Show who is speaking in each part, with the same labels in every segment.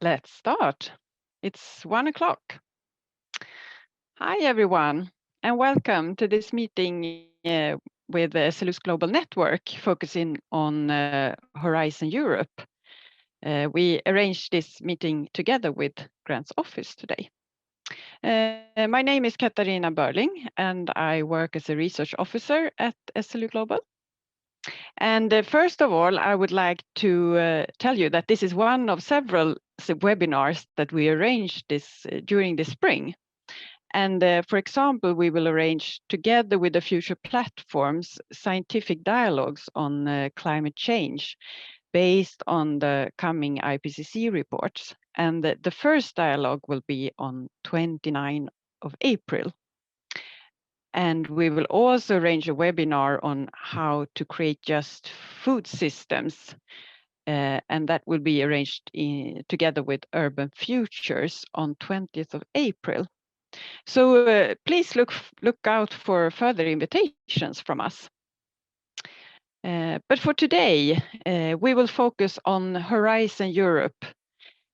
Speaker 1: Let's start. It's 1 o'clock. Hi, everyone, and welcome to this meeting with the Cellulose Global Network, focusing on Horizon Europe. We arranged this meeting together with Grant's office today. My name is Katarina Börling, and I work as a research officer at SLU Global. And first of all, I would like to tell you that this is one of several webinars that we arranged during the spring. And for example, we will arrange together with the future platforms scientific dialogues on climate change based on the coming IPCC reports. And the first dialogue will be on 29 of April. And we will also arrange a webinar on how to create just food systems. And that will be arranged together with Urban Futures on 20th of April. So please look out for further invitations from us. But for today, we will focus on Horizon Europe.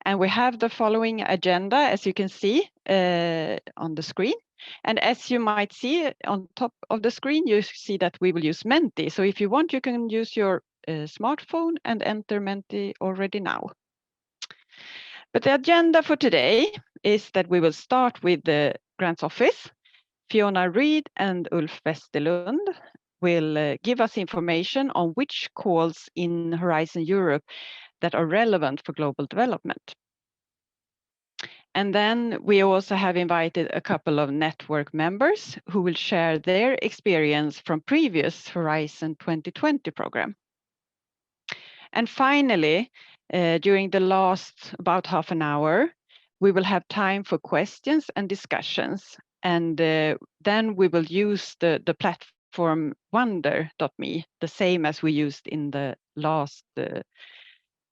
Speaker 1: And we have the following agenda, as you can see on the screen. And as you might see on top of the screen, you see that we will use Menti. So if you want, you can use your smartphone and enter Menti already now. But the agenda for today is that we will start with the Grant's office. Fiona Reed and Ulf Westerlund will give us information on which calls in Horizon Europe that are relevant for global development. And then we also have invited a couple of network members who will share their experience from previous Horizon 2020 program. And finally, during the last about half an hour, we will have time for questions and discussions. And then we will use the platform wonder.me, the same as we used in the last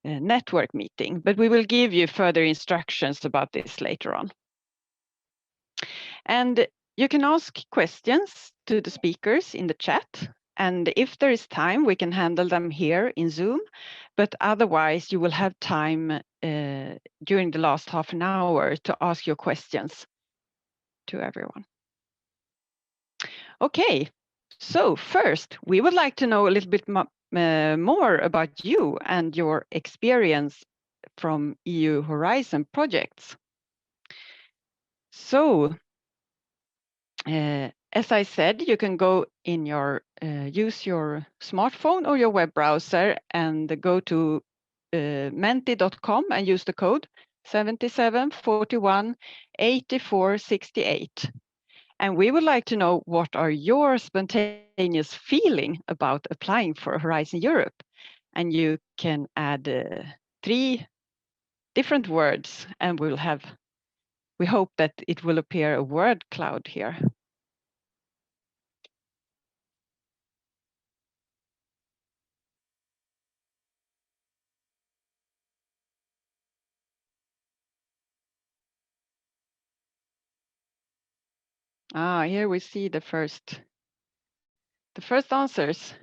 Speaker 1: network meeting, but we will give you further instructions about this later on. And you can ask questions to the speakers in the chat. And if there is time, we can handle them here in Zoom, but otherwise you will have time during the last half an hour to ask your questions to everyone. Okay, so first, we would like to know a little bit more about you and your experience from EU Horizon projects. So, as I said, you can go in use your smartphone or your web browser and go to menti.com and use the code 77418468. And we would like to know, what are your spontaneous feeling about applying for Horizon Europe? And you can add 3 different words, and we hope that it will appear a word cloud here. Here we see the first answers.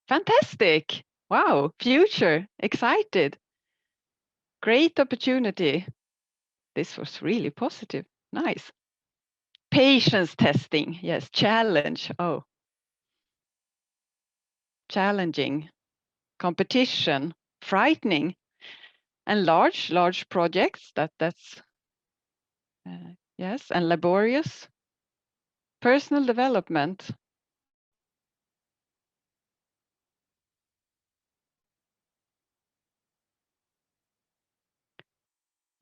Speaker 1: Fantastic. Wow, future, excited. Great opportunity. This was really positive. Nice. Patience testing. Yes, challenge. Oh. Challenging. Competition. Frightening. And large projects. That's yes, and laborious. Personal development.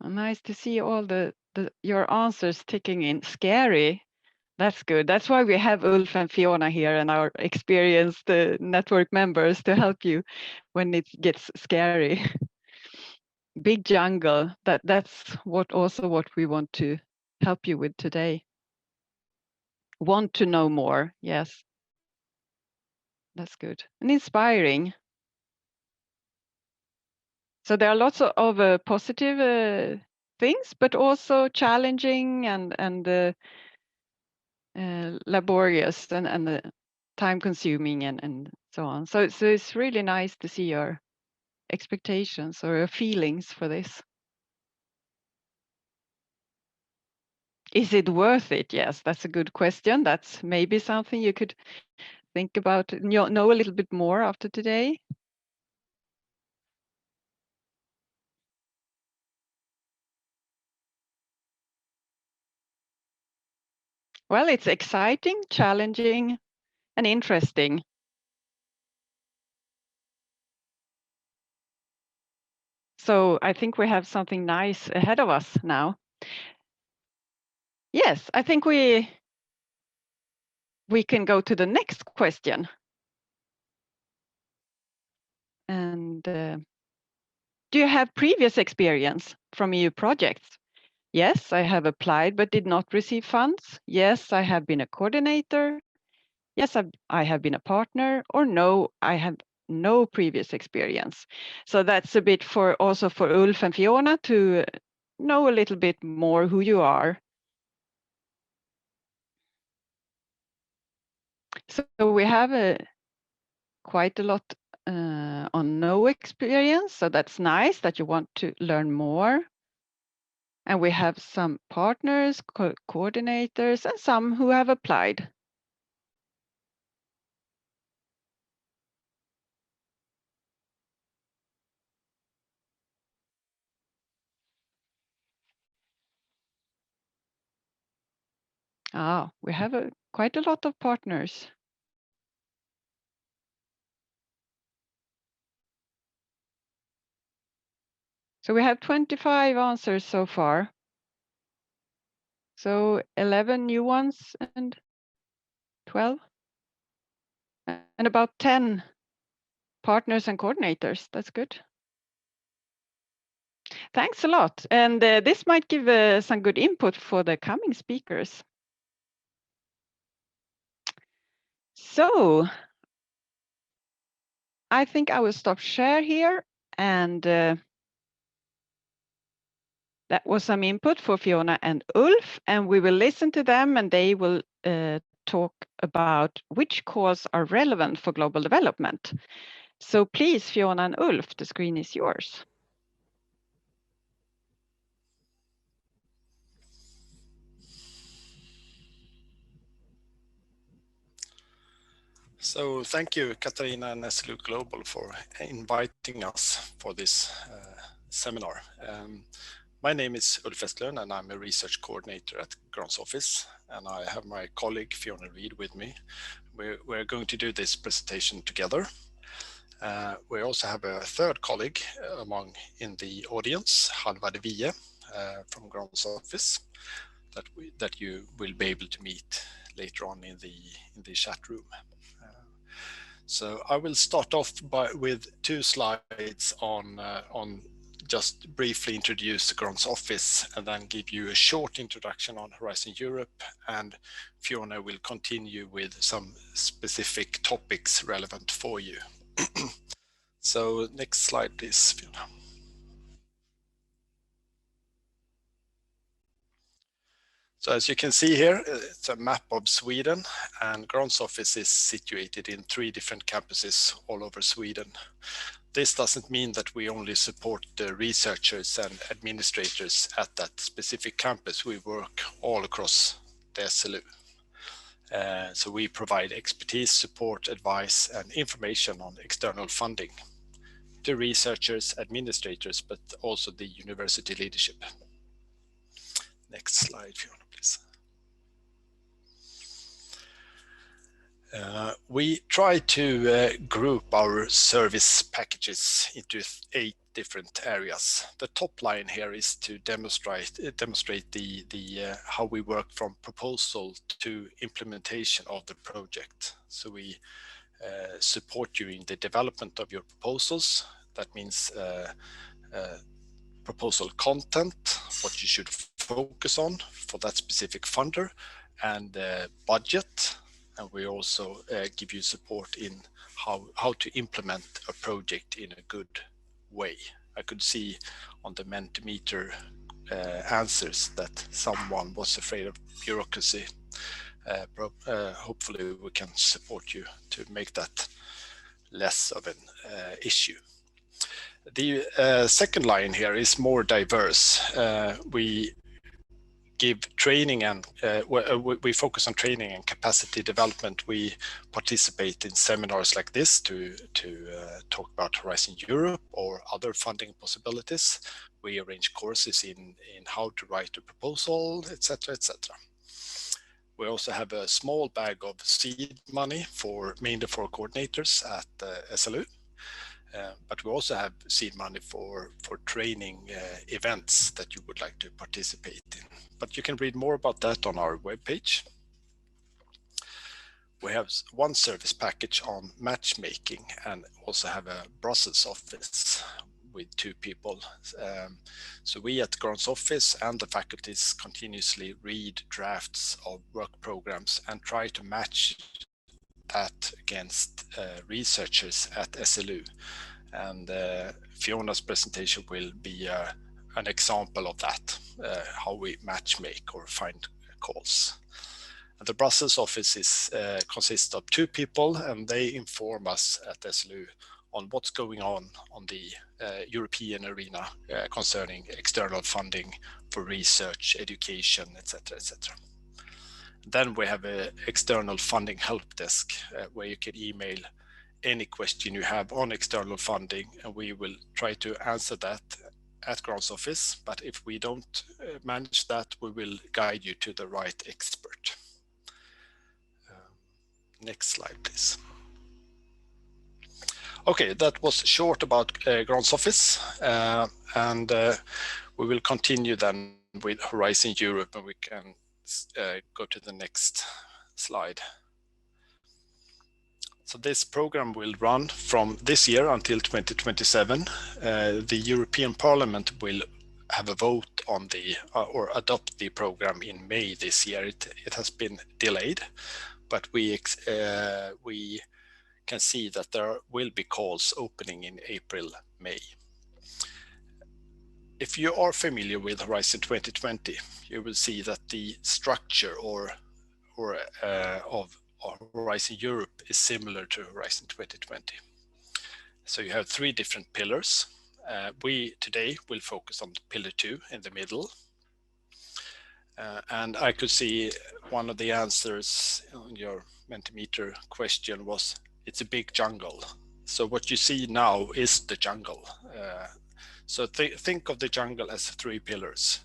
Speaker 1: Nice to see all your answers ticking in. Scary. That's good. That's why we have Ulf and Fiona here and our experienced network members to help you when it gets scary. Big jungle. That's what we want to help you with today. Want to know more. Yes. That's good. And inspiring. So there are lots of positive things, but also challenging and laborious and time consuming and so on. So it's really nice to see your expectations or your feelings for this. Is it worth it? Yes, that's a good question. That's maybe something you could think about, know a little bit more after today. Well, it's exciting, challenging, and interesting. So I think we have something nice ahead of us now. Yes, I think we can go to the next question. And do you have previous experience from EU projects? Yes, I have applied but did not receive funds. Yes, I have been a coordinator. Yes, I have been a partner. Or no, I have no previous experience. So that's a bit for also for Ulf and Fiona to know a little bit more who you are. So we have quite a lot on no experience. So that's nice that you want to learn more. And we have some partners, coordinators, and some who have applied. We have quite a lot of partners. So we have 25 answers so far. So 11 new ones and 12. And about 10 partners and coordinators. That's good. Thanks a lot. And this might give some good input for the coming speakers. So I think I will stop share here, and that was some input for Fiona and Ulf, and we will listen to them, and they will talk about which causes are relevant for global development. So please, Fiona and Ulf, the screen is yours.
Speaker 2: So thank you, Katarina and SLU Global, for inviting us for this seminar. My name is Ulf Westlund, and I'm a research coordinator at Grant's office, and I have my colleague Fiona Reed with me. We're going to do this presentation together. We also have a third colleague in the audience, Halvar de Vie, from Grant's office, that you will be able to meet later on in the chat room. So I will start off with 2 slides on just briefly introduce Grant's office, and then give you a short introduction on Horizon Europe, and Fiona will continue with some specific topics relevant for you. So next slide, please, Fiona. So as you can see here, it's a map of Sweden, and Grant's office is situated in 3 different campuses all over Sweden. This doesn't mean that we only support the researchers and administrators at that specific campus. We work all across the SLU. So we provide expertise, support, advice, and information on external funding to researchers, administrators, but also the university leadership. Next slide, Fiona, please. We try to group our service packages into 8 different areas. The top line here is to demonstrate how we work from proposal to implementation of the project. So we support you in the development of your proposals. That means proposal content, what you should focus on for that specific funder, and budget. And we also give you support in how to implement a project in a good way. I could see on the Mentimeter answers that someone was afraid of bureaucracy. Hopefully we can support you to make that less of an issue. The second line here is more diverse. We give training and we focus on training and capacity development. We participate in seminars like this to talk about Horizon Europe or other funding possibilities. We arrange courses in how to write a proposal, etc., etc. We also have a small bag of seed money mainly for coordinators at SLU. But we also have seed money for training events that you would like to participate in. But you can read more about that on our webpage. We have one service package on matchmaking and also have a Brussels office with 2 people. So we at Grant's office and the faculties continuously read drafts of work programs and try to match that against researchers at SLU. And Fiona's presentation will be an example of that, how we matchmake or find calls. And the Brussels office consists of 2 people, and they inform us at SLU on what's going on the European arena concerning external funding for research, education, etc., etc. Then we have an external funding help desk where you can email any question you have on external funding, and we will try to answer that at Grant's office. But if we don't manage that, we will guide you to the right expert. Next slide, please. Okay, that was short about Grant's office, and we will continue then with Horizon Europe, and we can go to the next slide. So this program will run from this year until 2027. The European Parliament will have a vote on or adopt the program in May this year. It has been delayed, but we can see that there will be calls opening in April, May. If you are familiar with Horizon 2020, you will see that the structure of Horizon Europe is similar to Horizon 2020. So you have 3 different pillars. We today will focus on pillar 2 in the middle. And I could see one of the answers on your Mentimeter question was, it's a big jungle. So what you see now is the jungle. So think of the jungle as 3 pillars.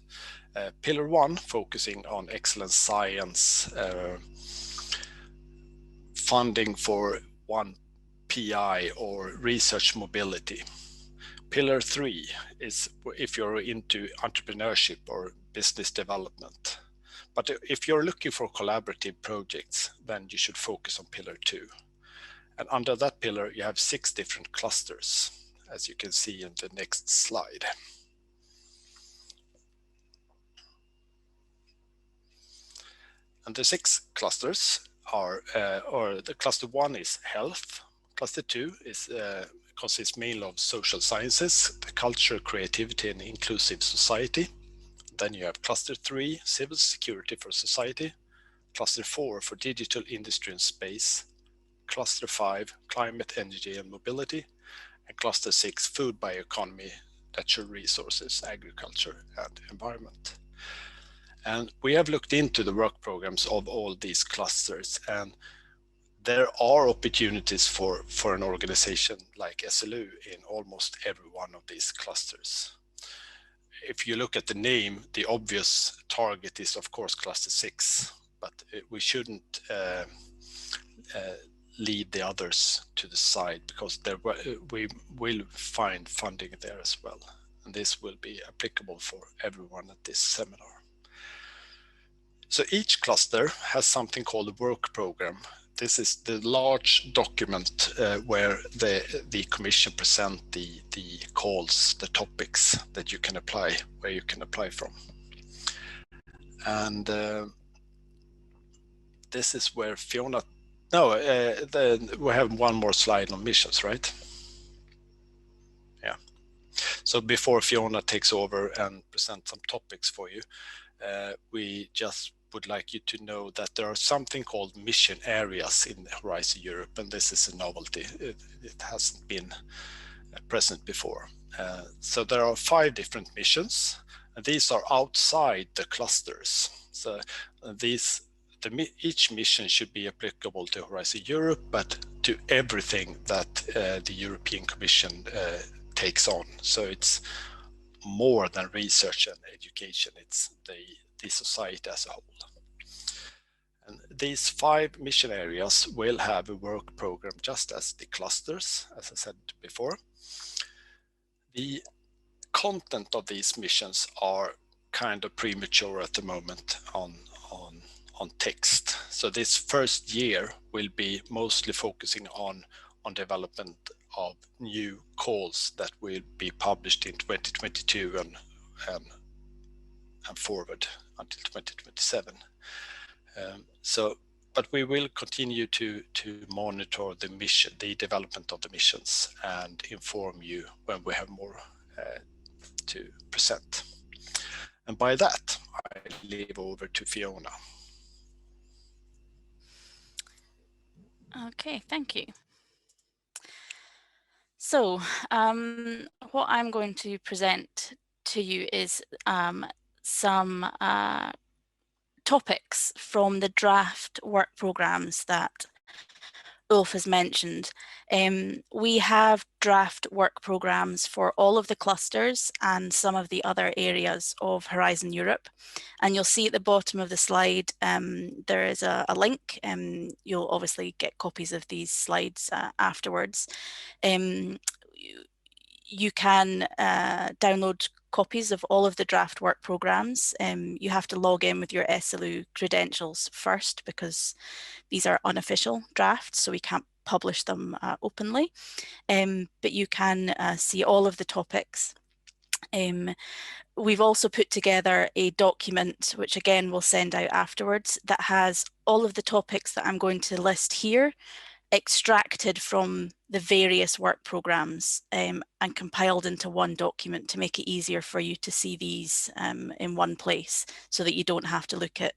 Speaker 2: Pillar 1, focusing on excellent science, funding for one PI or research mobility. Pillar 3 is if you're into entrepreneurship or business development. But if you're looking for collaborative projects, then you should focus on pillar 2. And under that pillar, you have 6 different clusters, as you can see in the next slide. And the 6 clusters are, or the cluster 1 is health. Cluster 2 consists mainly of social sciences, the culture, creativity, and inclusive society. Then you have cluster 3, civil security for society. Cluster 4 for digital industry and space. Cluster 5, climate, energy, and mobility. And cluster 6, food, bioeconomy, natural resources, agriculture, and environment. And we have looked into the work programs of all these clusters, and there are opportunities for an organization like SLU in almost every one of these clusters. If you look at the name, the obvious target is of course cluster 6, but we shouldn't leave the others to the side, because we will find funding there as well. And this will be applicable for everyone at this seminar. So each cluster has something called a work program. This is the large document where the commission present the calls, the topics that you can apply, where you can apply from. And this is where Fiona, we have one more slide on missions, right? Yeah. So before Fiona takes over and presents some topics for you, we just would like you to know that there are something called mission areas in Horizon Europe, and this is a novelty. It hasn't been present before. So there are 5 different missions, And these are outside the clusters. So each mission should be applicable to Horizon Europe, but to everything that the European Commission takes on. So it's more than research and education, it's the society as a whole. And these 5 mission areas will have a work program just as the clusters, as I said before. The content of these missions are kind of premature at the moment on text. So this first year will be mostly focusing on development of new calls that will be published in 2022 and forward until 2027. But we will continue to monitor the development of the missions and inform you when we have more to present. And by that, I leave over to Fiona.
Speaker 3: Okay, thank you. So what I'm going to present to you is some topics from the draft work programs that Ulf has mentioned. We have draft work programs for all of the clusters and some of the other areas of Horizon Europe. And you'll see at the bottom of the slide, there is a link. You'll obviously get copies of these slides afterwards. You can download copies of all of the draft work programs. You have to log in with your SLU credentials first because these are unofficial drafts, so we can't publish them openly. But you can see all of the topics. We've also put together a document, which again we'll send out afterwards, that has all of the topics that I'm going to list here extracted from the various work programs and compiled into one document to make it easier for you to see these in one place so that you don't have to look at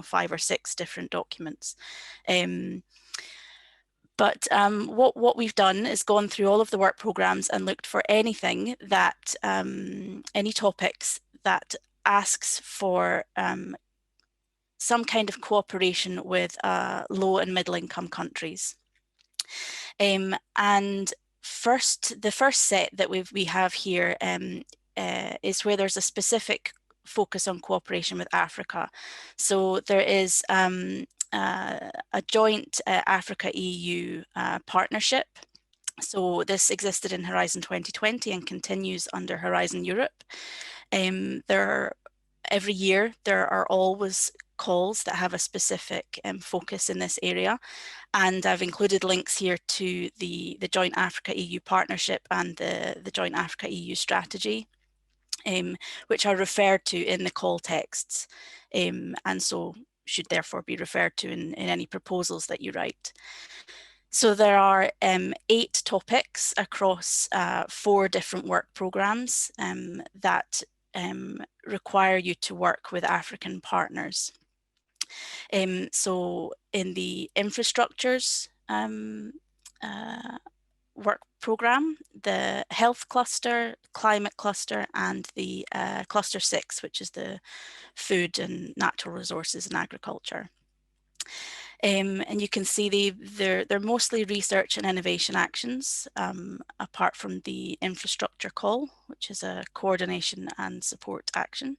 Speaker 3: 5 or 6 different documents. But what we've done is gone through all of the work programs and looked for anything that, any topics that asks for some kind of cooperation with low and middle income countries. And the first set that we have here is where there's a specific focus on cooperation with Africa. So there is a joint Africa-EU partnership. So this existed in Horizon 2020 and continues under Horizon Europe. Every year there are always calls that have a specific focus in this area. And I've included links here to the Joint Africa-EU Partnership and the Joint Africa-EU Strategy, which are referred to in the call texts, and so should therefore be referred to in any proposals that you write. So there are 8 topics across 4 different work programs that require you to work with African partners. So in the infrastructures work program, the health cluster, climate cluster, and the cluster 6, which is the food and natural resources and agriculture. And you can see they're mostly research and innovation actions, apart from the infrastructure call, which is a coordination and support action.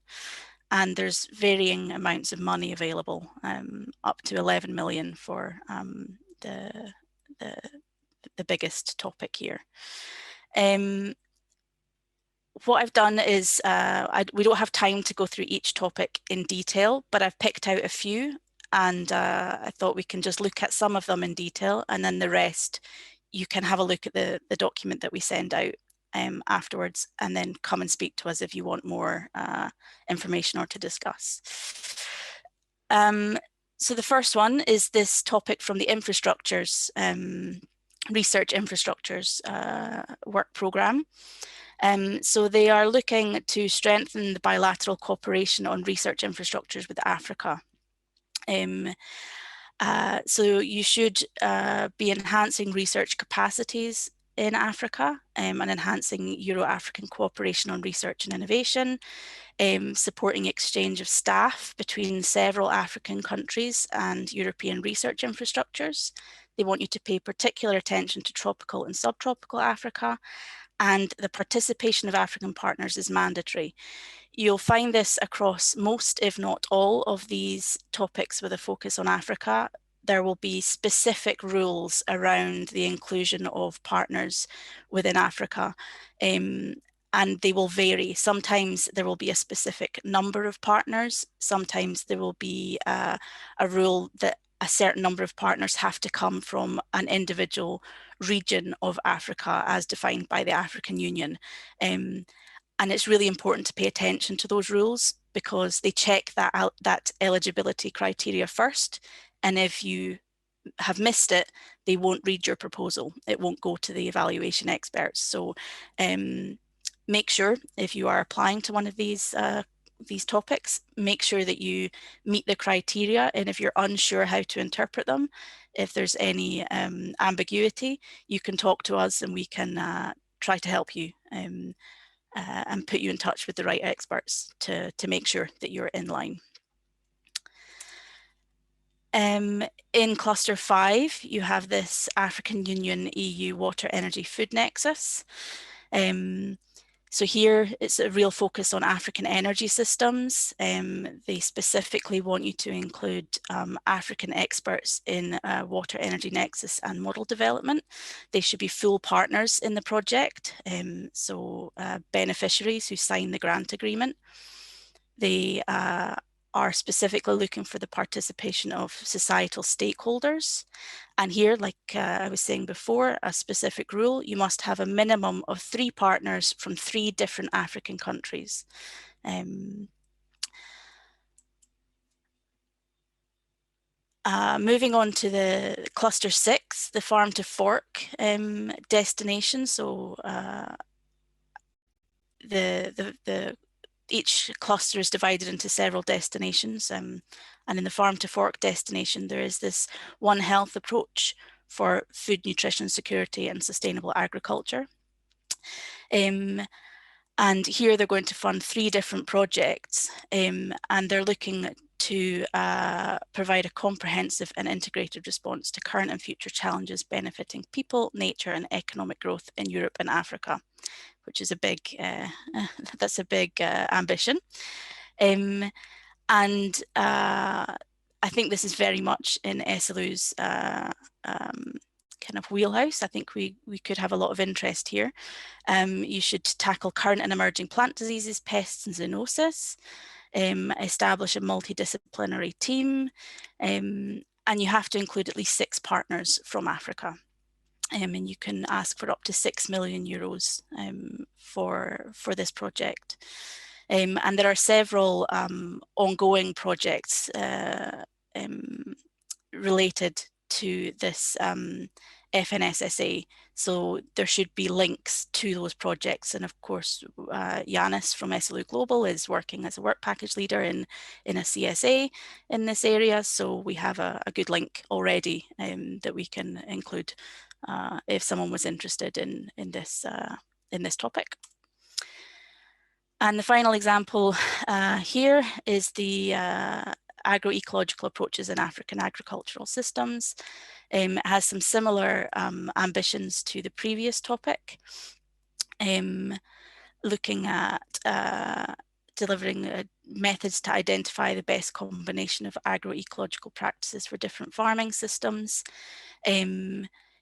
Speaker 3: And there's varying amounts of money available, up to 11 million for the biggest topic here. What I've done is, we don't have time to go through each topic in detail, but I've picked out a few, and I thought we can just look at some of them in detail, and then the rest you can have a look at the document that we send out afterwards, and then come and speak to us if you want more information or to discuss. So the first one is this topic from the infrastructures, research infrastructures work programme. So they are looking to strengthen the bilateral cooperation on research infrastructures with Africa. So you should be enhancing research capacities in Africa and enhancing Euro-African cooperation on research and innovation, supporting exchange of staff between several African countries and European research infrastructures. They want you to pay particular attention to tropical and subtropical Africa, and the participation of African partners is mandatory. You'll find this across most, if not all, of these topics with a focus on Africa. There will be specific rules around the inclusion of partners within Africa, and they will vary. Sometimes there will be a specific number of partners. Sometimes there will be a rule that a certain number of partners have to come from an individual region of Africa as defined by the African Union. And it's really important to pay attention to those rules because they check that eligibility criteria first. And if you have missed it, they won't read your proposal. It won't go to the evaluation experts. So make sure if you are applying to one of these topics, make sure that you meet the criteria. And if you're unsure how to interpret them, if there's any ambiguity, you can talk to us and we can try to help you and put you in touch with the right experts to make sure that you're in line. In Cluster 5, you have this African Union EU Water Energy Food Nexus. So here it's a real focus on African energy systems. They specifically want you to include African experts in water energy nexus and model development. They should be full partners in the project, so beneficiaries who sign the grant agreement. They are specifically looking for the participation of societal stakeholders. And here, like I was saying before, a specific rule, you must have a minimum of 3 partners from 3 different African countries. Moving on to the Cluster 6, the farm to fork destination. So each cluster is divided into several destinations, and in the farm to fork destination, there is this One Health approach for food, nutrition, security and sustainable agriculture. And here they're going to fund 3 different projects, and they're looking to provide a comprehensive and integrated response to current and future challenges benefiting people, nature and economic growth in Europe and Africa, which is a big, that's a big ambition. And I think this is very much in SLU's kind of wheelhouse. I think we could have a lot of interest here. You should tackle current and emerging plant diseases, pests and zoonosis, establish a multidisciplinary team, and you have to include at least 6 partners from Africa. And you can ask for up to 6 million euros for this project. And there are several ongoing projects related to this FNSSA. So there should be links to those projects. And of course, Yanis from SLU Global is working as a work package leader in a CSA in this area. So we have a good link already that we can include if someone was interested in this topic. And the final example here is the agro-ecological approaches in African agricultural systems. It has some similar ambitions to the previous topic, looking at delivering methods to identify the best combination of agro-ecological practices for different farming systems.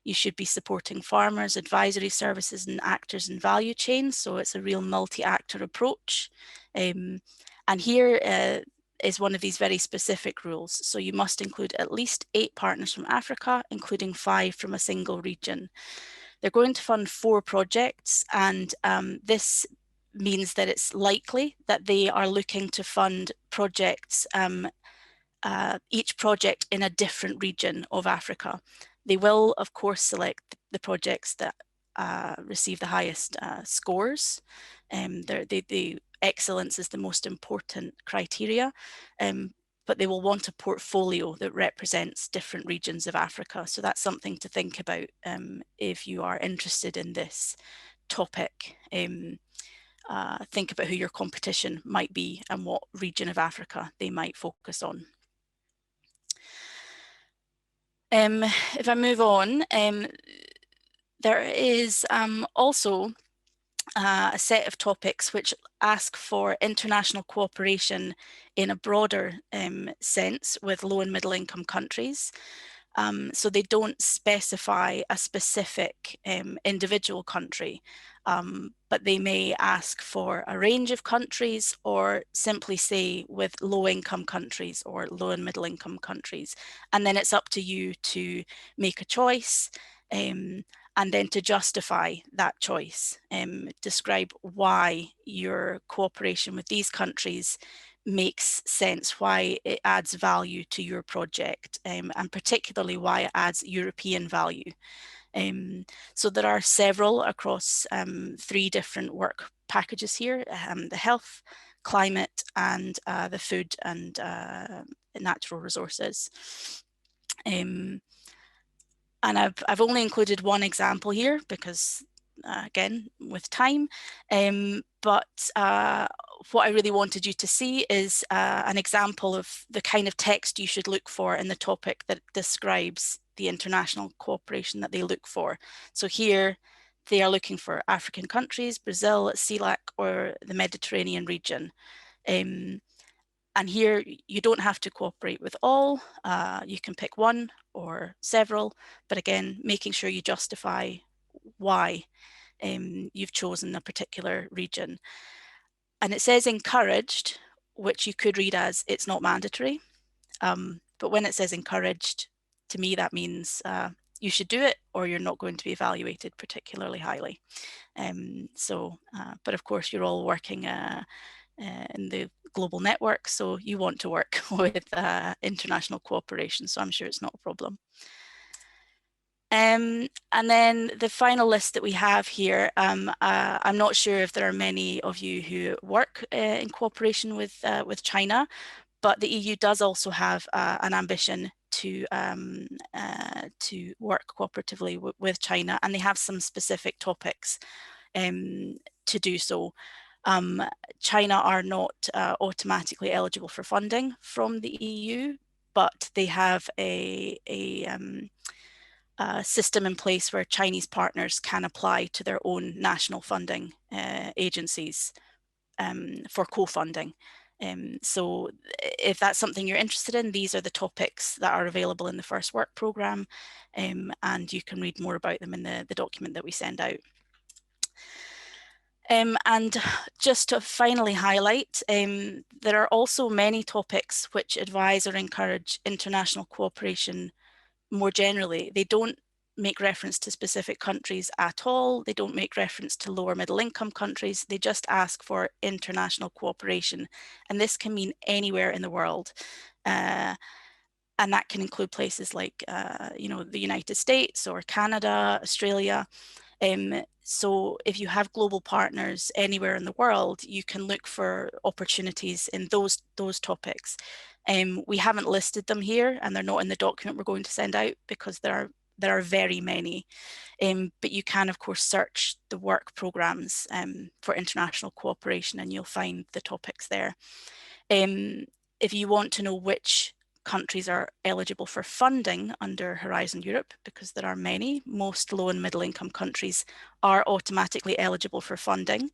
Speaker 3: You should be supporting farmers, advisory services and actors in value chains. So it's a real multi-actor approach. And here is one of these very specific rules. So you must include at least 8 partners from Africa, including 5 from a single region. They're going to fund 4 projects, and this means that it's likely that they are looking to fund projects, each project in a different region of Africa. They will, of course, select the projects that receive the highest scores. The excellence is the most important criteria, but they will want a portfolio that represents different regions of Africa. So that's something to think about if you are interested in this topic. Think about who your competition might be and what region of Africa they might focus on. If I move on, there is also a set of topics which ask for international cooperation in a broader sense with low and middle income countries. So they don't specify a specific individual country, but they may ask for a range of countries, or simply say with low income countries or low and middle income countries. And then it's up to you to make a choice and then to justify that choice. Describe why your cooperation with these countries makes sense, why it adds value to your project, and particularly why it adds European value. So there are several across 3 different work packages here, the health, climate, and the food and natural resources. And I've only included one example here because, again, with time, but what I really wanted you to see is an example of the kind of text you should look for in the topic that describes the international cooperation that they look for. So here they are looking for African countries, Brazil, CELAC, or the Mediterranean region. And here you don't have to cooperate with all, you can pick one or several, but again, making sure you justify why you've chosen a particular region. And it says encouraged, which you could read as it's not mandatory. But when it says encouraged, to me, that means you should do it or you're not going to be evaluated particularly highly. But of course, you're all working in the global network, so you want to work with international cooperation, so I'm sure it's not a problem. And then the final list that we have here, I'm not sure if there are many of you who work in cooperation with China, but the EU does also have an ambition to work cooperatively with China, and they have some specific topics to do so. China are not automatically eligible for funding from the EU, but they have a system in place where Chinese partners can apply to their own national funding agencies for co-funding. So if that's something you're interested in, these are the topics that are available in the first work programme, and you can read more about them in the document that we send out. And just to finally highlight, there are also many topics which advise or encourage international cooperation more generally. They don't make reference to specific countries at all. They don't make reference to lower middle income countries. They just ask for international cooperation. And this can mean anywhere in the world. And that can include places like, the United States or Canada, Australia. So if you have global partners anywhere in the world, you can look for opportunities in those topics. We haven't listed them here, and they're not in the document we're going to send out because there are very many. But you can, of course, search the work programs for international cooperation, and you'll find the topics there. If you want to know which countries are eligible for funding under Horizon Europe, because there are many, most low and middle income countries are automatically eligible for funding.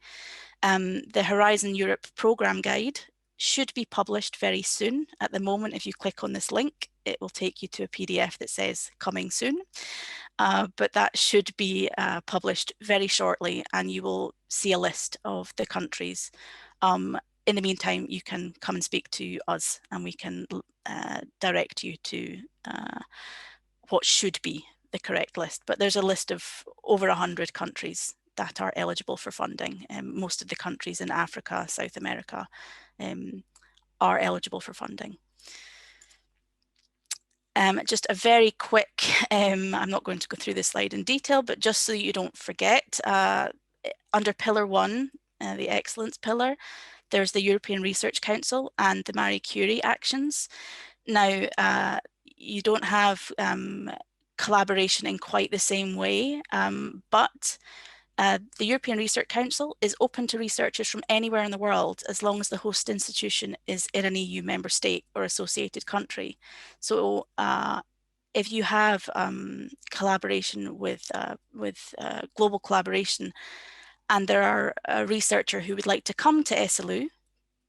Speaker 3: The Horizon Europe programme guide should be published very soon. At the moment, if you click on this link, it will take you to a PDF that says coming soon. But that should be published very shortly, and you will see a list of the countries. In the meantime, you can come and speak to us, and we can direct you to what should be the correct list. But there's a list of over 100 countries that are eligible for funding. Most of the countries in Africa, South America are eligible for funding. Just a very quick, I'm not going to go through this slide in detail, but just so you don't forget, under Pillar 1, the Excellence Pillar, There's the European Research Council and the Marie Curie actions. Now, you don't have collaboration in quite the same way, but the European Research Council is open to researchers from anywhere in the world, as long as the host institution is in an EU member state or associated country. So if you have collaboration with global collaboration, and there are a researcher who would like to come to SLU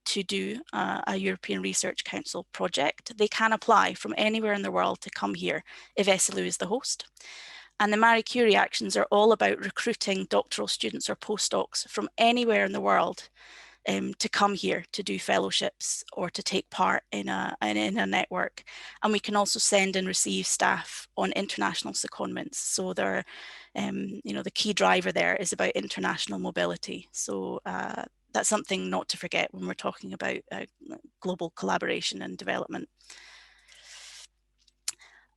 Speaker 3: to do a European Research Council project, they can apply from anywhere in the world to come here if SLU is the host. And the Marie Curie actions are all about recruiting doctoral students or postdocs from anywhere in the world to come here to do fellowships or to take part in a network. And we can also send and receive staff on international secondments. So they're, the key driver there is about international mobility. So that's something not to forget when we're talking about global collaboration and development.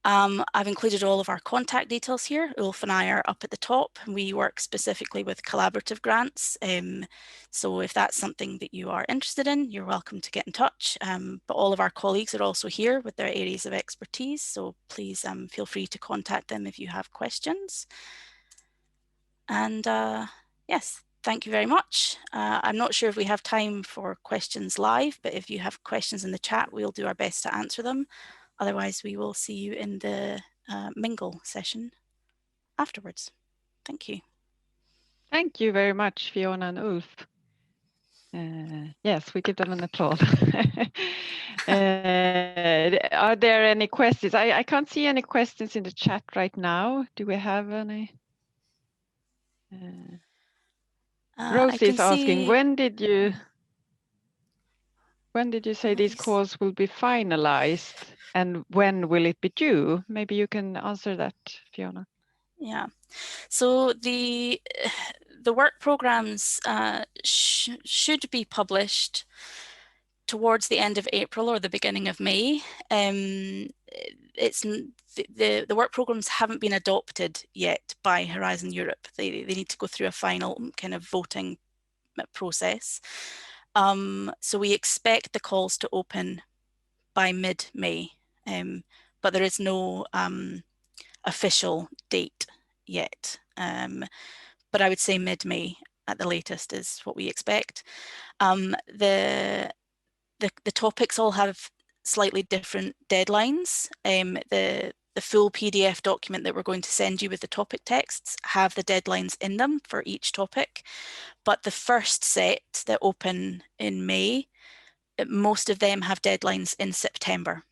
Speaker 3: I've included all of our contact details here. Ulf and I are up at the top. We work specifically with collaborative grants. So if that's something that you are interested in, you're welcome to get in touch. But all of our colleagues are also here with their areas of expertise. So please feel free to contact them if you have questions. And yes, thank you very much. I'm not sure if we have time for questions live, but if you have questions in the chat, we'll do our best to answer them. Otherwise, we will see you in the mingle session afterwards. Thank you.
Speaker 1: Thank you very much, Fiona and Ulf. Yes, we give them an applause. Are there any questions? I can't see any questions in the chat right now. Do we have any? Rosie is asking, when did you say these calls will be finalized, and when will it be due? Maybe you can answer that, Fiona.
Speaker 3: Yeah, so the work programs should be published towards the end of April or the beginning of May. The work programs haven't been adopted yet by Horizon Europe. They need to go through a final kind of voting process. So we expect the calls to open by mid-May, but there is no official date yet. But I would say mid-May at the latest is what we expect. The topics all have slightly different deadlines. The full PDF document that we're going to send you with the topic texts have the deadlines in them for each topic. But the first set that open in May, most of them have deadlines in September.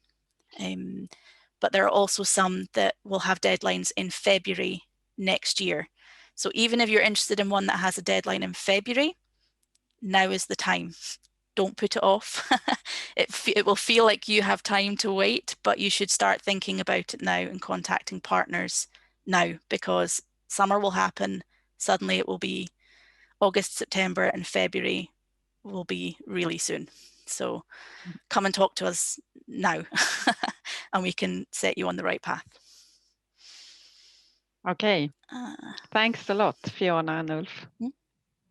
Speaker 3: But there are also some that will have deadlines in February next year. So even if you're interested in one that has a deadline in February, now is the time. Don't put it off. It will feel like you have time to wait, but you should start thinking about it now and contacting partners now, because summer will happen. Suddenly it will be August, September, and February will be really soon. So come and talk to us now and we can set you on the right path.
Speaker 1: Okay. Thanks a lot, Fiona and Ulf.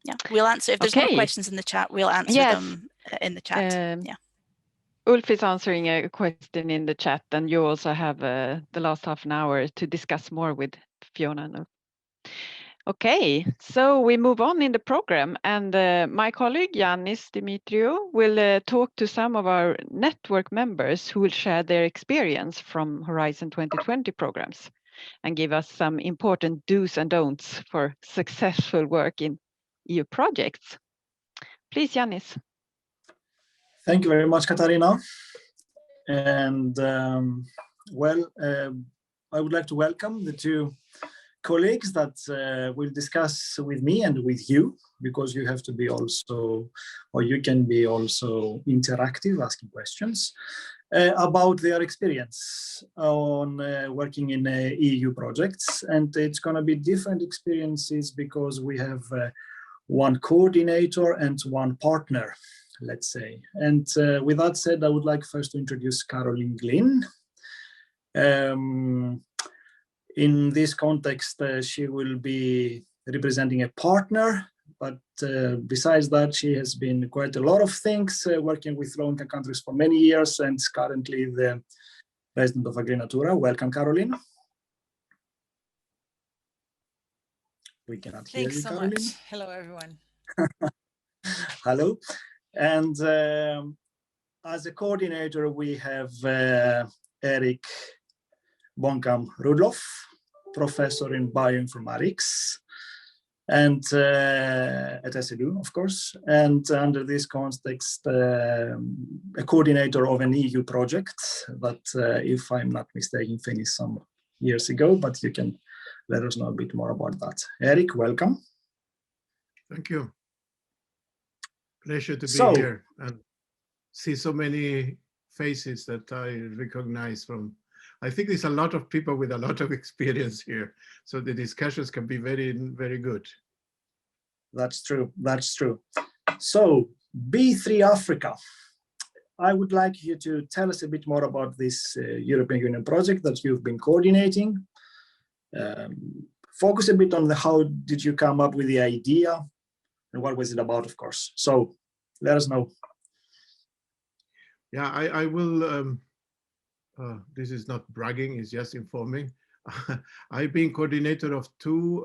Speaker 3: Yeah, we'll answer. If there's more questions in the chat, we'll answer them in the chat. Yeah.
Speaker 1: Ulf is answering a question in the chat, and you also have the last half an hour to discuss more with Fiona and Ulf. Okay, so we move on in the program, and my colleague Yannis Dimitriou will talk to some of our network members who will share their experience from Horizon 2020 programs and give us some important do's and don'ts for successful work in EU projects. Please, Yannis.
Speaker 4: Thank you very much, Katarina. And I would like to welcome the two colleagues that will discuss with me and with you, because you have to be also, or you can be also interactive, asking questions about their experience on working in EU projects. And it's going to be different experiences because we have one coordinator and one partner, let's say. And with that said, I would like first to introduce Carolyn Glenn. In this context, she will be representing a partner but besides that, she has been quite a lot of things, working with low-income countries for many years, and is currently the president of Agri-Natura. Welcome, Carolyn. We cannot hear you,
Speaker 5: Thanks so
Speaker 4: Carolyn.
Speaker 5: much. Hello, everyone.
Speaker 4: Hello. And as a coordinator, we have Erik Bonkam-Rudloff, professor in bioinformatics, and at SLU, of course. And under this context, a coordinator of an EU project that, if I'm not mistaken, finished some years ago, but you can let us know a bit more about that. Erik, welcome.
Speaker 6: Thank you. Pleasure to be here and see so many faces that I recognize from. I think there's a lot of people with a lot of experience here, so the discussions can be very, very good.
Speaker 4: That's true. That's true. So B3 Africa. I would like you to tell us a bit more about this European Union project that you've been coordinating. Focus a bit on how did you come up with the idea and what was it about, of course. So let us know.
Speaker 6: Yeah, I will, this is not bragging, it's just informing. I've been coordinator of two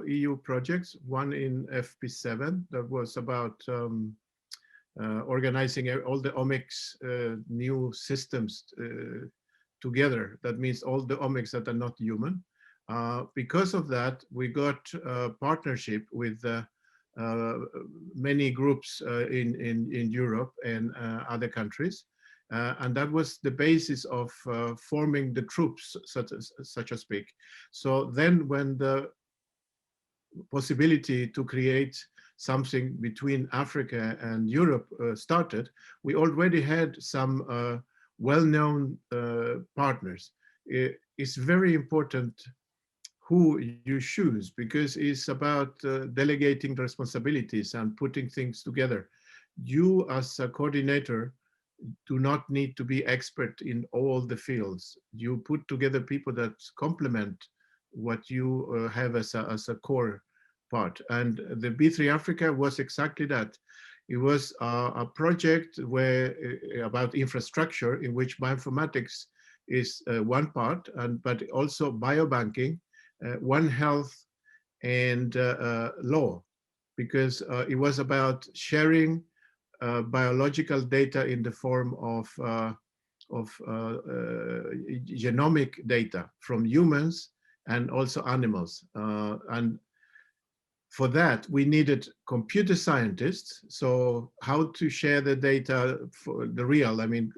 Speaker 6: EU projects, one in FP7 that was about organizing all the omics new systems together. That means all the omics that are not human. Because of that, we got a partnership with many groups in Europe and other countries. And that was the basis of forming the troops, such to speak. So then when the possibility to create something between Africa and Europe started, we already had some well-known partners. It's very important who you choose, because it's about delegating responsibilities and putting things together. You as a coordinator do not need to be expert in all the fields. You put together people that complement what you have as a core part. And the B3 Africa was exactly that. It was a project where about infrastructure in which bioinformatics is one part, but also biobanking, One Health, and law, because it was about sharing biological data in the form of genomic data from humans and also animals. And for that, we needed computer scientists. So how to share the data for the real, I mean,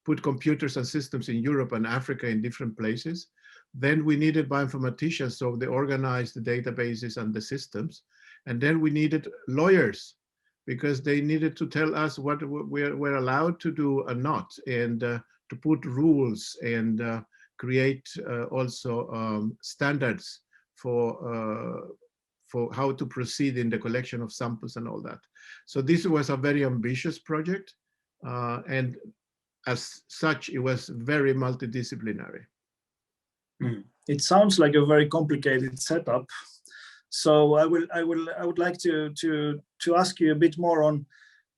Speaker 6: put computers and systems in Europe and Africa in different places. Then we needed bioinformaticians, so they organized the databases and the systems. And then we needed lawyers, because they needed to tell us what we're allowed to do and not, and to put rules and create also standards for how to proceed in the collection of samples and all that. So this was a very ambitious project, and as such, it was very multidisciplinary.
Speaker 4: It sounds like a very complicated setup. So I would like to ask you a bit more on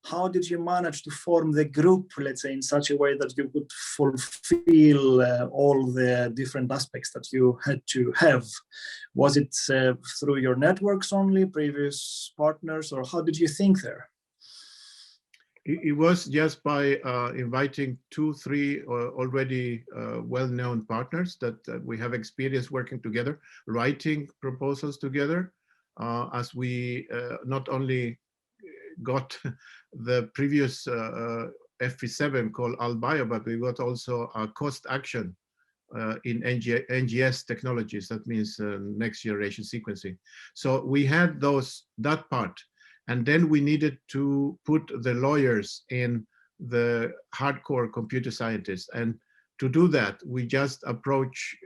Speaker 4: how did you manage to form the group, let's say, in such a way that you could fulfill all the different aspects that you had to have? Was it through your networks only, previous partners, or how did you think there?
Speaker 6: It was just by inviting 2-3 already well-known partners that we have experience working together, writing proposals together, as we not only got the previous FP7 called AlBio, but we got also a cost action in NGS technologies. That means next generation sequencing. So we had that part. And then we needed to put the lawyers in the hardcore computer scientists. And to do that, we just approach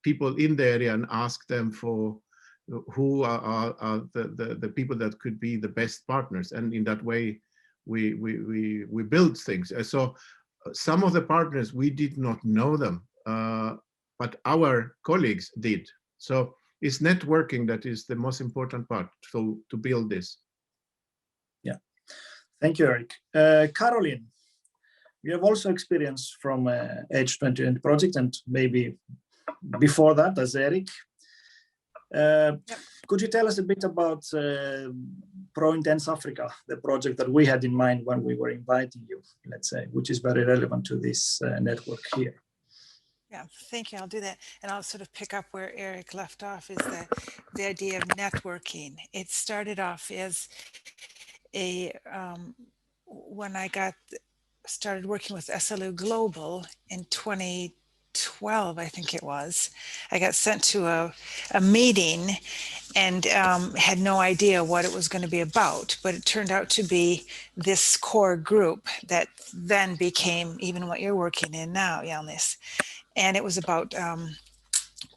Speaker 6: people in the area and ask them for who are the people that could be the best partners. And in that way, we build things. So some of the partners, we did not know them, but our colleagues did. So it's networking that is the most important part to build this.
Speaker 4: Yeah, thank you, Eric. Carolyn, you have also experience from Edge 2020 project and maybe before that as Eric. Could you tell us a bit about Pro Intense Africa, the project that we had in mind when we were inviting you, let's say, which is very relevant to this network here?
Speaker 5: Yeah, thank you. I'll do that. And I'll sort of pick up where Eric left off, is the idea of networking. It started off as a, when I started working with SLU Global in 2012, I think it was, I got sent to a meeting and had no idea what it was going to be about, but it turned out to be this core group that then became even what you're working in now, Jalnis. And it was about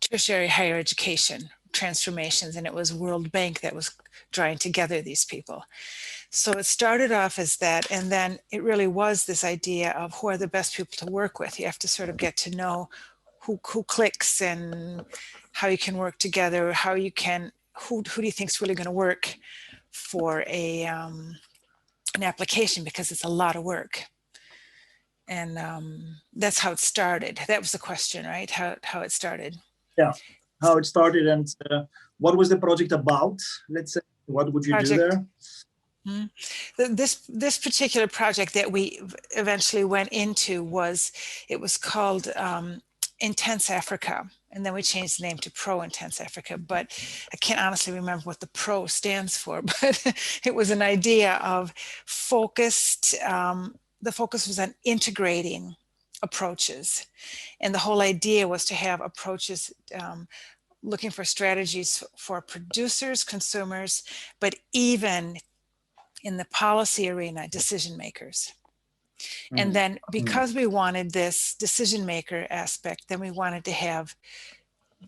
Speaker 5: tertiary higher education transformations, and it was World Bank that was drawing together these people. So it started off as that, and then it really was this idea of who are the best people to work with. You have to sort of get to know who clicks and how you can work together, how you can, who do you think is really going to work for an application, because it's a lot of work. And that's how it started. That was the question, right? How it started.
Speaker 4: Yeah, how it started, and what was the project about? Let's say, what would you do there?
Speaker 5: Mm-hmm. This particular project that we eventually went into was called Intense Africa, and then we changed the name to Pro Intense Africa. But I can't honestly remember what the Pro stands for. But it was an idea of focused. The focus was on integrating approaches. And the whole idea was to have approaches looking for strategies for producers, consumers, but even in the policy arena, decision makers. And then because we wanted this decision maker aspect, then we wanted to have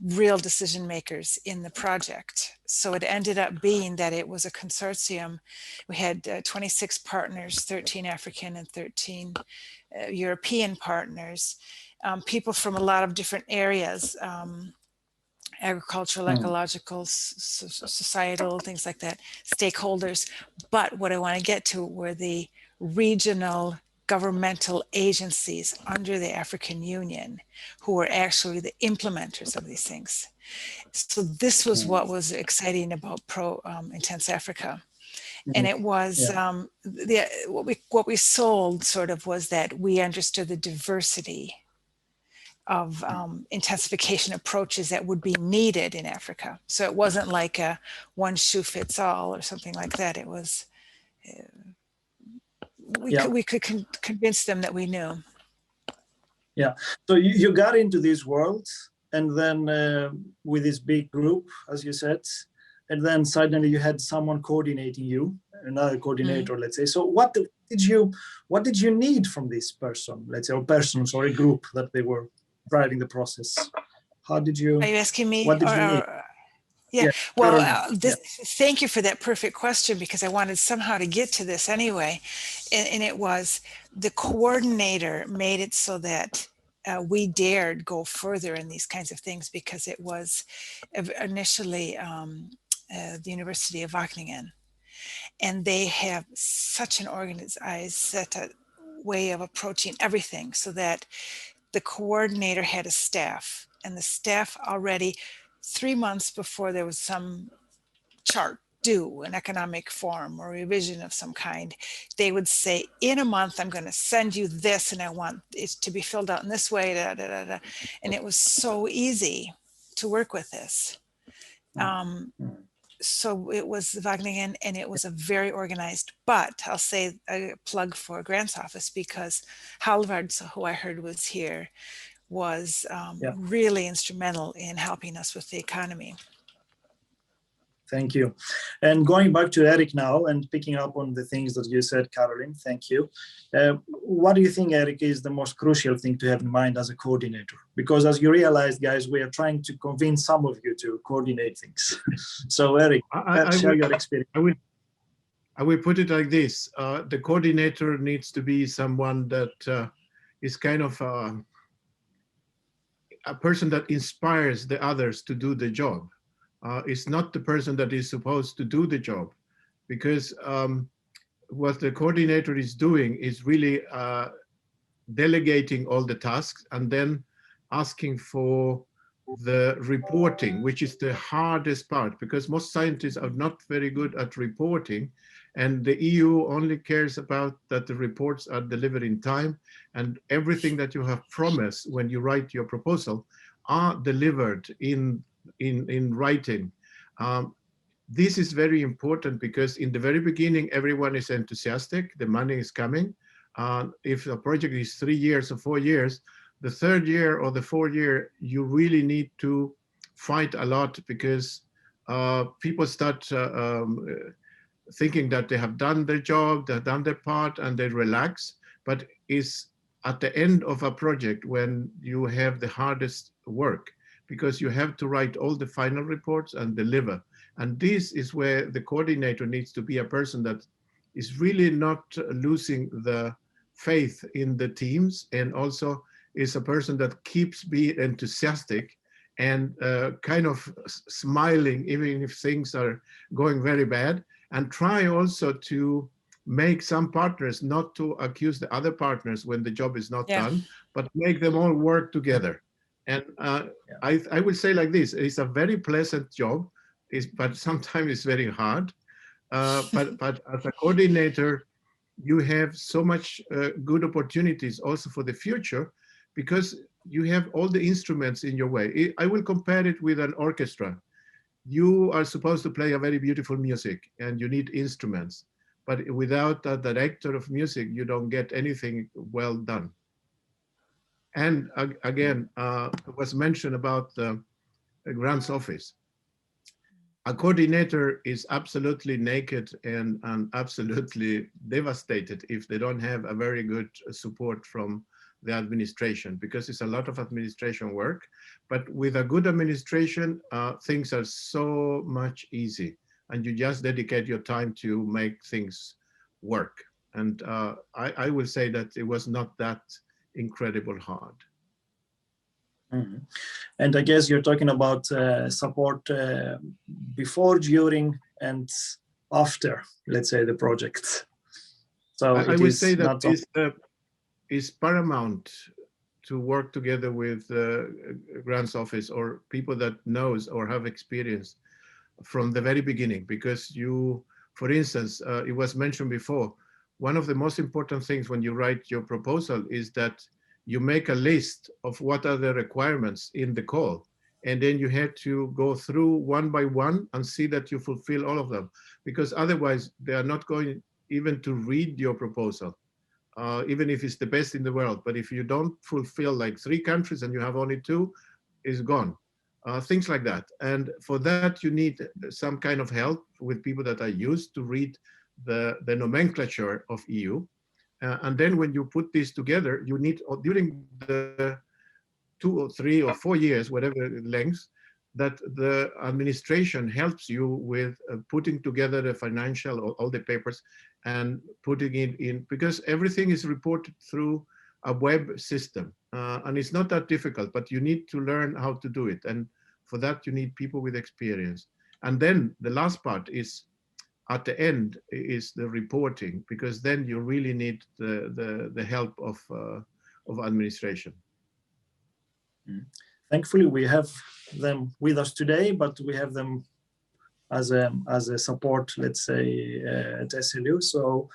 Speaker 5: real decision makers in the project. So it ended up being that it was a consortium. We had 26 partners, 13 African and 13 European partners, people from a lot of different areas, agricultural, ecological, societal, things like that, stakeholders. But what I want to get to were the regional governmental agencies under the African Union who were actually the implementers of these things. So this was what was exciting about Pro Intense Africa. And it was what we sold sort of was that we understood the diversity of intensification approaches that would be needed in Africa. So it wasn't like a one shoe fits all or something like that. It was, we could convince them that we knew.
Speaker 4: Yeah, so you got into this world, and then with this big group, as you said, and then suddenly you had someone coordinating you, another coordinator, let's say. So what did you need from this person, let's say, or persons or a group that they were driving the process? How did you?
Speaker 5: Are you asking me?
Speaker 4: What did you need?
Speaker 5: Yeah, well, thank you for that perfect question, because I wanted somehow to get to this anyway. And it was the coordinator made it so that we dared go further in these kinds of things, because it was initially the University of Wageningen. And they have such an organized way of approaching everything, so that the coordinator had a staff, and the staff already 3 months before there was some chart due, an economic form or revision of some kind, they would say, in a month, I'm going to send you this, and I want it to be filled out in this way, da, da, da, da. And it was so easy to work with this. So it was Wageningen, and it was a very organized, but I'll say a plug for Grant's office, because Halvard, who I heard was here, was really instrumental in helping us with the economy.
Speaker 4: Thank you. And going back to Eric now and picking up on the things that you said, Carolyn, thank you. What do you think, Eric, is the most crucial thing to have in mind as a coordinator? Because as you realized, guys, we are trying to convince some of you to coordinate things. So Eric, share your experience.
Speaker 6: I will put it like this. The coordinator needs to be someone that is kind of a person that inspires the others to do the job. is not the person that is supposed to do the job, because what the coordinator is doing is really delegating all the tasks and then asking for the reporting, which is the hardest part, because most scientists are not very good at reporting, and the EU only cares about that the reports are delivered in time and everything that you have promised when you write your proposal are delivered in writing. This is very important because in the very beginning, everyone is enthusiastic, the money is coming. If a project is 3 years or 4 years, the third year or the fourth year, you really need to fight a lot, because people start thinking that they have done their job, they've done their part, and they relax. But it's at the end of a project when you have the hardest work, because you have to write all the final reports and deliver. And this is where the coordinator needs to be a person that is really not losing the faith in the teams, and also is a person that keeps being enthusiastic and kind of smiling even if things are going very bad, and try also to make some partners not to accuse the other partners when the job is not done, but make them all work together. And I will say like this, it's a very pleasant job, but sometimes it's very hard. But as a coordinator, you have so much good opportunities also for the future, because you have all the instruments in your way. I will compare it with an orchestra. You are supposed to play a very beautiful music and you need instruments, but without a director of music, you don't get anything well done. And again, it was mentioned about the grants office. A coordinator is absolutely naked and absolutely devastated if they don't have a very good support from the administration, because it's a lot of administration work. But with a good administration, things are so much easy, and you just dedicate your time to make things work. And I will say that it was not that incredible hard.
Speaker 4: Mm-hmm. And I guess you're talking about support before, during, and after, let's say, the project. So
Speaker 6: I would say that is paramount to work together with grants office or people that knows or have experience from the very beginning, because you, for instance, it was mentioned before, one of the most important things when you write your proposal is that you make a list of what are the requirements in the call, and then you have to go through one by one and see that you fulfill all of them, because otherwise they are not going even to read your proposal. Even if it's the best in the world, but if you don't fulfill like 3 countries and you have only 2, it's gone. Things like that. And for that, you need some kind of help with people that are used to read the nomenclature of EU. And then when you put this together, you need, during the 2 or 3 or 4 years, whatever length, that the administration helps you with putting together the financial, all the papers, and putting it in, because everything is reported through a web system. And it's not that difficult, but you need to learn how to do it. And for that, you need people with experience. And then the last part is, at the end, is the reporting, because then you really need the help of administration.
Speaker 4: Thankfully, we have them with us today, but we have them as a support, let's say, at SLU. So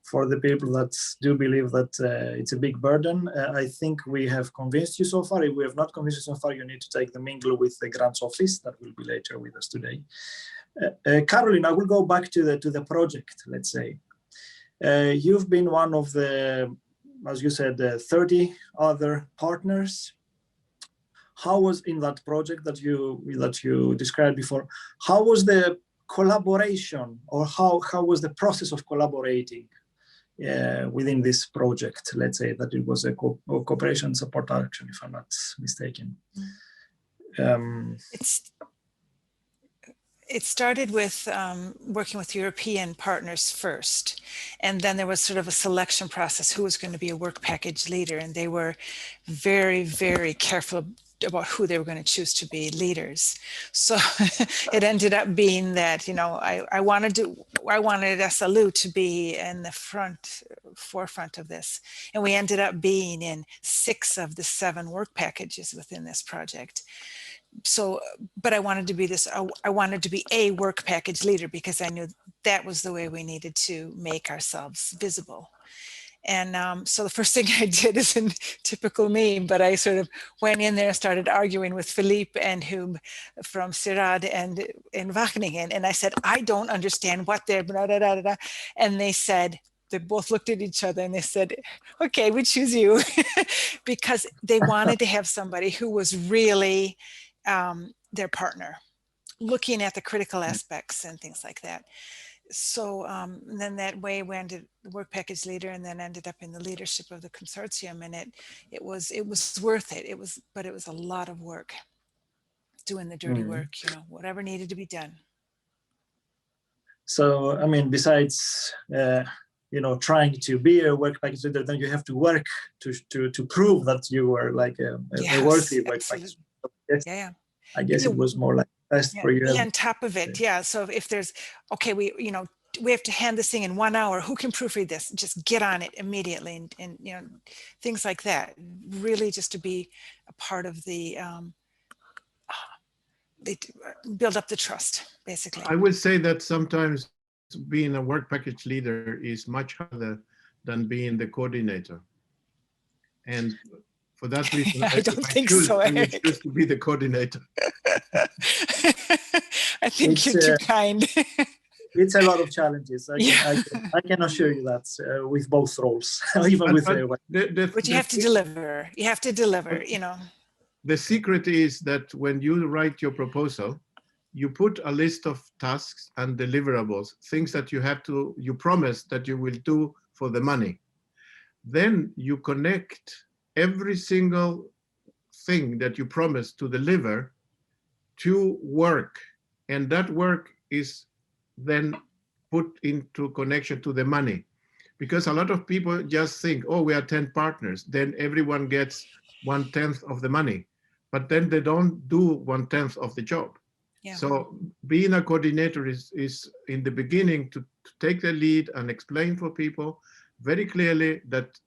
Speaker 4: for the people that do believe that it's a big burden, I think we have convinced you so far. If we have not convinced you so far, you need to take the mingle with the grants office that will be later with us today. Carolyn, I will go back to the project, let's say. You've been one of the, as you said, 30 other partners. How was in that project that you described before? How was the collaboration, or how was the process of collaborating within this project? Let's say that it was a cooperation support action, if I'm not mistaken.
Speaker 5: It started with working with European partners first, and then there was sort of a selection process, who was going to be a work package leader, and they were very, very careful about who they were going to choose to be leaders. So it ended up being that, you know, I wanted SLU to be in the forefront of this. And we ended up being in 6 of the 7 work packages within this project. So, but I wanted to be I wanted to be a work package leader because I knew that was the way we needed to make ourselves visible. And so the first thing I did is in typical me, but I sort of went in there and started arguing with Philippe and Hub from Sirad and in Wageningen. And I said, I don't understand what they're blah, blah, blah, blah. And they said, they both looked at each other and they said, okay, we choose you. Because they wanted to have somebody who was really their partner, looking at the critical aspects and things like that. So then that way we ended the work package leader and then ended up in the leadership of the consortium, and it was worth it. But it was a lot of work, doing the dirty work, you know, whatever needed to be done.
Speaker 4: So, I mean, besides, you know, trying to be a work package leader, then you have to work to prove that you were like a worthy work package. Yes, yeah. I guess it was more like best for you.
Speaker 5: Be on top of it, yeah. So if there's, okay, we have to hand this thing in 1 hour. Who can proofread this? Just get on it immediately, and you know, things like that. Really, just to be a part of the, they build up the trust, basically.
Speaker 6: I would say that sometimes being a work package leader is much harder than being the coordinator, and for that reason,
Speaker 5: I don't think so,
Speaker 6: Eric. I would choose to be the coordinator.
Speaker 5: I think you're too kind.
Speaker 4: It's a lot of challenges. I can assure you that with both roles, even with.
Speaker 5: But you have to deliver. You have to deliver. You know.
Speaker 6: The secret is that when you write your proposal, you put a list of tasks and deliverables, things that you promise that you will do for the money. Then you connect every single thing that you promise to deliver to work, and that work is then put into connection to the money, because a lot of people just think, oh, we are 10 partners, then everyone gets 1/10 of the money, but then they don't do 1/10 of the job. Yeah. So being a coordinator is in the beginning to take the lead and explain for people very clearly that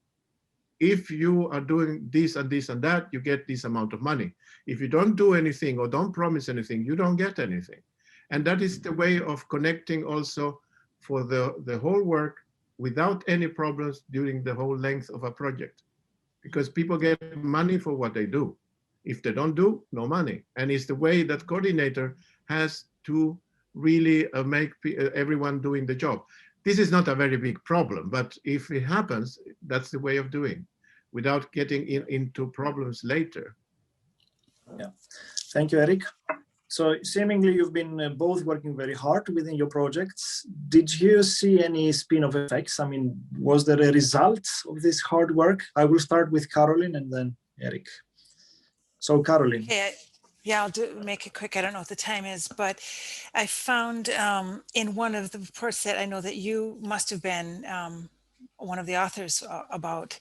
Speaker 6: if you are doing this and this and that, you get this amount of money. If you don't do anything or don't promise anything, you don't get anything. And that is the way of connecting also for the whole work without any problems during the whole length of a project. Because people get money for what they do. If they don't do, no money. And it's the way that coordinator has to really make everyone doing the job. This is not a very big problem, but if it happens, that's the way of doing, without getting into problems later.
Speaker 4: Yeah, thank you, Eric. So seemingly you've been both working very hard within your projects. Did you see any spin-off effects? I mean, was there a result of this hard work? I will start with Carolyn and then Eric. So Carolyn.
Speaker 5: Okay, yeah, I'll make it quick. I don't know what the time is, but I found in one of the reports that I know that you must have been one of the authors about,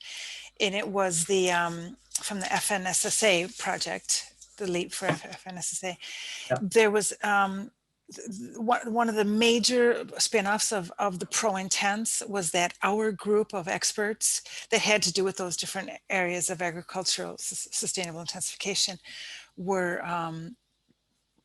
Speaker 5: and it was the from the FNSSA project, the LEAP for FNSSA. Yeah. There was one of the major spin-offs of the pro-intense was that our group of experts that had to do with those different areas of agricultural sustainable intensification were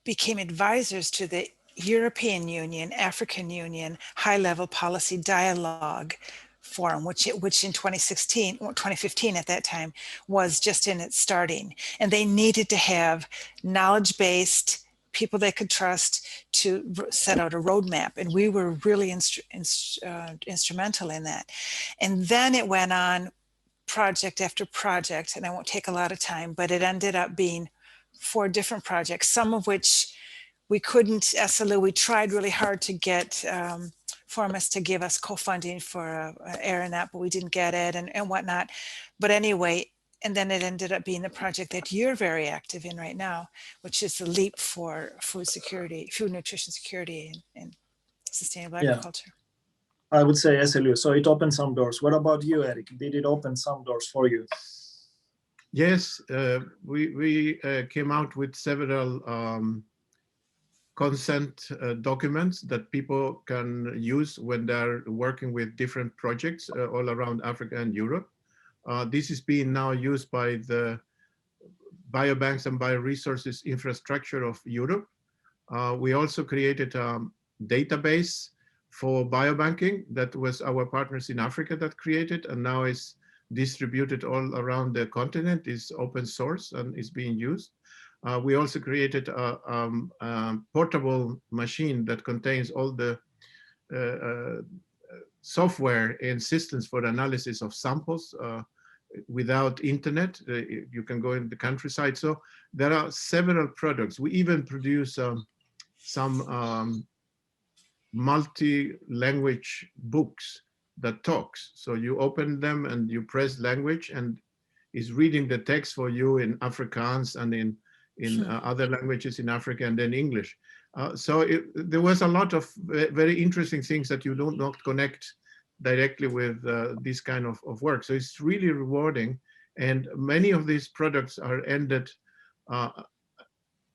Speaker 5: became advisors to the European Union, African Union high-level policy dialogue forum, which in 2015 at that time was just in its starting, and they needed to have knowledge-based people they could trust to set out a roadmap, and we were really instrumental in that. And then it went on project after project, and I won't take a lot of time, but it ended up being 4 different projects, some of which we couldn't, SLU, we tried really hard to get Formas to give us co-funding for ARANET, but we didn't get it and whatnot. But anyway, and then it ended up being the project that you're very active in right now, which is the LEAP for food security, food nutrition security and sustainable agriculture.
Speaker 4: I would say SLU, so it opened some doors. What about you, Eric? Did it open some doors for you?
Speaker 6: Yes, we came out with several consent documents that people can use when they're working with different projects all around Africa and Europe. This is being now used by the biobanks and bioresources infrastructure of Europe. We also created a database for biobanking that was our partners in Africa that created, and now is distributed all around the continent, is open source and is being used. We also created a portable machine that contains all the software and systems for the analysis of samples without internet. You can go in the countryside. So there are several products. We even produce some multi-language books that talks. So you open them and you press language and is reading the text for you in Afrikaans and in other languages in Africa, and then English. So there was a lot of very interesting things that you don't not connect directly with this kind of work. So it's really rewarding. And many of these products are ended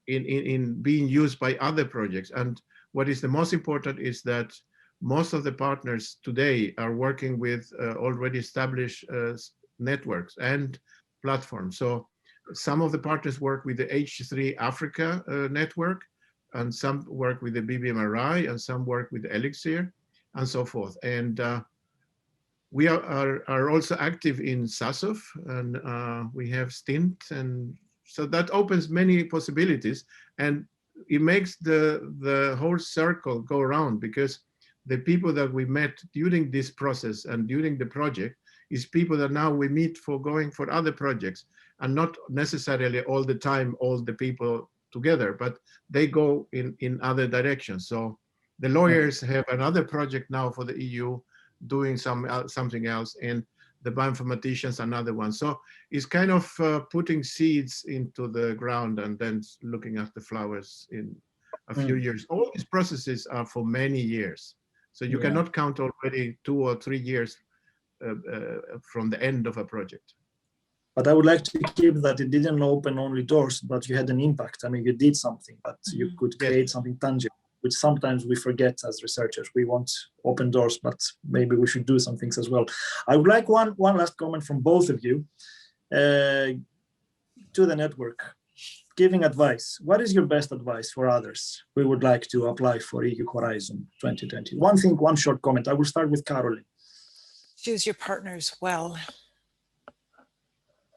Speaker 6: in being used by other projects. And what is the most important is that most of the partners today are working with already established networks and platforms. So some of the partners work with the H3 Africa network, and some work with the BBMRI, and some work with Elixir, and so forth. And we are also active in SASOF, and we have Stint, and so that opens many possibilities, and it makes the whole circle go around, because the people that we met during this process and during the project is people that now we meet for going for other projects, and not necessarily all the time all the people together, but they go in other directions. So the lawyers have another project now for the EU doing something else, and the bioinformaticians another one. So it's kind of putting seeds into the ground and then looking at the flowers in a few years. All these processes are for many years. So you cannot count already 2 or 3 years from the end of a project.
Speaker 4: But I would like to keep that it didn't open only doors, but you had an impact. I mean, you did something, but you could create something tangible, which sometimes we forget as researchers. We want open doors, but maybe we should do some things as well. I would like one last comment from both of you to the network, giving advice. What is your best advice for others we would like to apply for EU Horizon 2020? One thing, one short comment. I will start with Carolyn.
Speaker 5: Choose your partners well.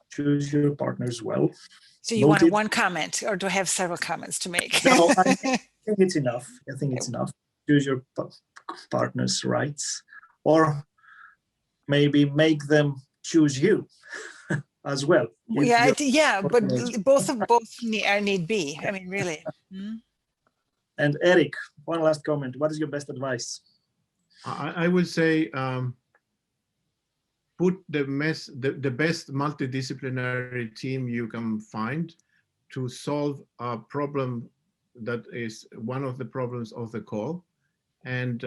Speaker 4: Choose your partners well.
Speaker 5: So you wanted one comment, or do I have several comments to make?
Speaker 4: No, I think it's enough. I think it's enough. Choose your partners' rights, or maybe make them choose you as well.
Speaker 5: Yeah, but both need be. I mean, really.
Speaker 4: And Eric, one last comment. What is your best advice?
Speaker 6: I would say put the best multidisciplinary team you can find to solve a problem that is one of the problems of the call, and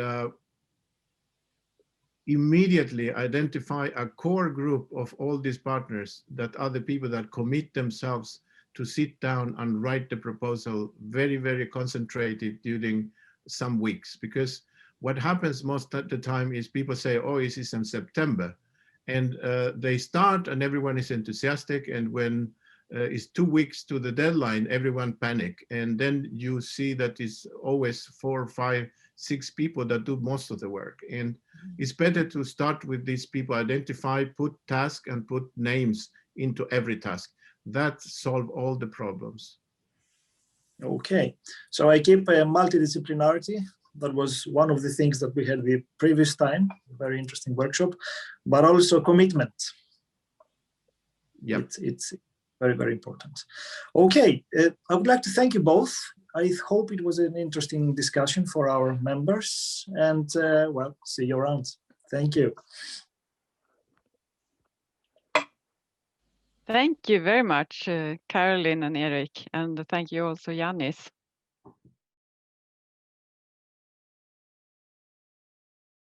Speaker 6: immediately identify a core group of all these partners that are the people that commit themselves to sit down and write the proposal very, very concentrated during some weeks. Because what happens most of the time is people say, oh, this is in September. And they start and everyone is enthusiastic. And when it's 2 weeks to the deadline, everyone panic. And then you see that it's always 4, 5, 6 people that do most of the work. And it's better to start with these people, identify, put tasks and put names into every task. That solve all the problems.
Speaker 4: Okay, so I keep multidisciplinarity. That was one of the things that we had the previous time, very interesting workshop, but also commitment.
Speaker 6: Yeah,
Speaker 4: it's very, very important. Okay, I would like to thank you both. I hope it was an interesting discussion for our members, and well, see you around. Thank you.
Speaker 1: Thank you very much, Carolyn and Eric, and thank you also, Yannis.